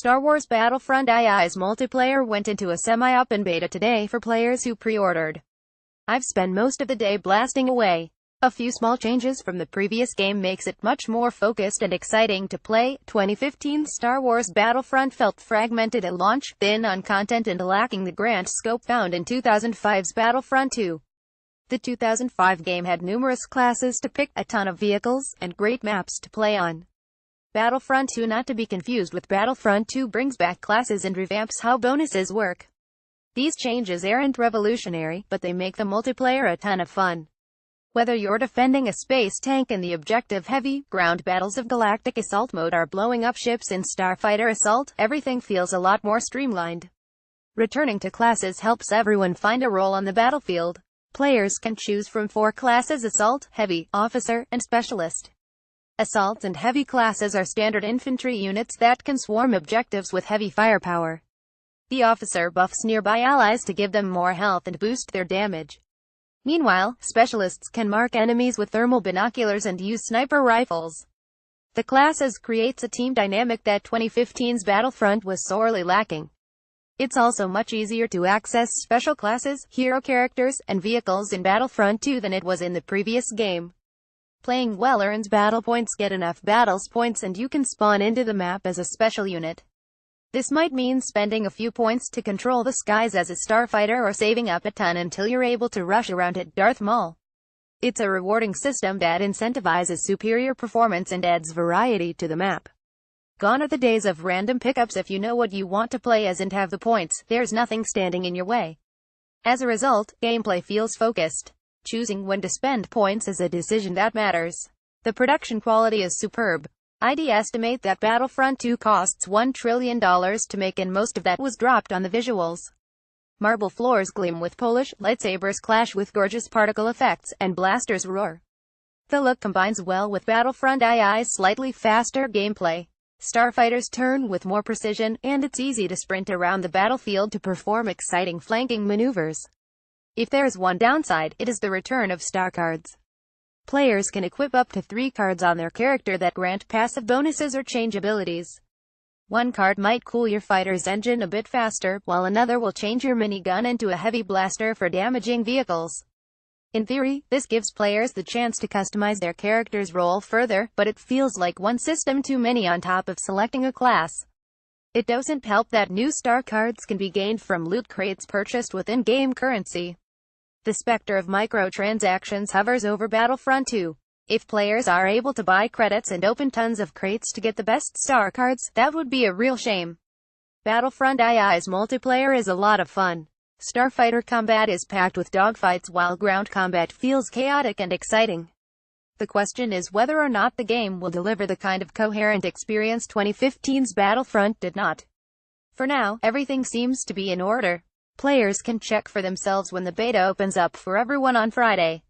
Star Wars Battlefront II's multiplayer went into a semi-open beta today for players who pre-ordered. I've spent most of the day blasting away. A few small changes from the previous game makes it much more focused and exciting to play. 2015's Star Wars Battlefront felt fragmented at launch, thin on content and lacking the grand scope found in 2005's Battlefront II. The 2005 game had numerous classes to pick, a ton of vehicles, and great maps to play on. Battlefront 2, not to be confused with Battlefront 2, brings back classes and revamps how bonuses work. These changes aren't revolutionary, but they make the multiplayer a ton of fun. Whether you're defending a space tank in the objective-heavy, ground battles of Galactic Assault mode or blowing up ships in Starfighter Assault, everything feels a lot more streamlined. Returning to classes helps everyone find a role on the battlefield. Players can choose from 4 classes: Assault, Heavy, Officer, and Specialist. Assault and Heavy classes are standard infantry units that can swarm objectives with heavy firepower. The Officer buffs nearby allies to give them more health and boost their damage. Meanwhile, Specialists can mark enemies with thermal binoculars and use sniper rifles. The classes creates a team dynamic that 2015's Battlefront was sorely lacking. It's also much easier to access special classes, hero characters, and vehicles in Battlefront 2 than it was in the previous game. Playing well earns battle points. Get enough battles points and you can spawn into the map as a special unit. This might mean spending a few points to control the skies as a starfighter or saving up a ton until you're able to rush around at Darth Maul. It's a rewarding system that incentivizes superior performance and adds variety to the map. Gone are the days of random pickups. If you know what you want to play as and have the points, there's nothing standing in your way. As a result, gameplay feels focused. Choosing when to spend points is a decision that matters. The production quality is superb. I'd estimate that Battlefront 2 costs $1 trillion to make, and most of that was dropped on the visuals. Marble floors gleam with polish, lightsabers clash with gorgeous particle effects, and blasters roar. The look combines well with Battlefront II's slightly faster gameplay. Starfighters turn with more precision, and it's easy to sprint around the battlefield to perform exciting flanking maneuvers. If there's one downside, it is the return of star cards. Players can equip up to 3 cards on their character that grant passive bonuses or change abilities. One card might cool your fighter's engine a bit faster, while another will change your minigun into a heavy blaster for damaging vehicles. In theory, this gives players the chance to customize their character's role further, but it feels like one system too many on top of selecting a class. It doesn't help that new star cards can be gained from loot crates purchased with in-game currency. The specter of microtransactions hovers over Battlefront 2. If players are able to buy credits and open tons of crates to get the best star cards, that would be a real shame. Battlefront II's multiplayer is a lot of fun. Starfighter combat is packed with dogfights while ground combat feels chaotic and exciting. The question is whether or not the game will deliver the kind of coherent experience 2015's Battlefront did not. For now, everything seems to be in order. Players can check for themselves when the beta opens up for everyone on Friday.